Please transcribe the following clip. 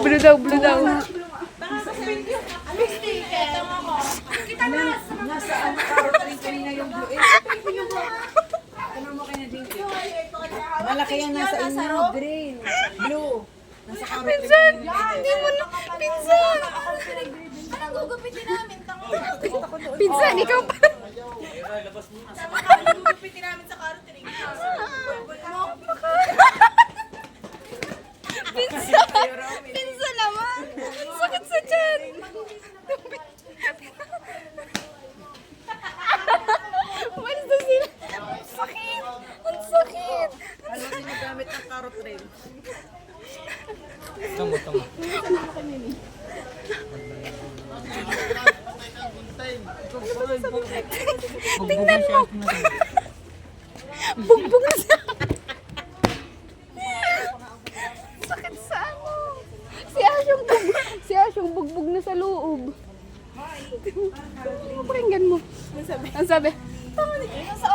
Blue daw, blue daw. Nasaan carrot rin kanina yung blue eh. Tanong mo kay na Dinky. Malaki yan nasa inyo. Green. Blue. Nasa carrot rin Pinsan! kanina. Hindi mo na... Pinsan! Anong gugupitin namin? Pinsan, ikaw pa. Anong gugupitin namin sa karotering? Pinsan! Pinsan naman! Ang sakit sa tiyan! Umalis na sila! Ang sakit! Ang sakit! Ano din yung gamit ng carrot rin? Tama, tama. Tingnan mo! Bugbog na sa... Sakit sa ano? Si Asyong bugbog na sa loob. Pakinggan mo. Ang sabi? Sa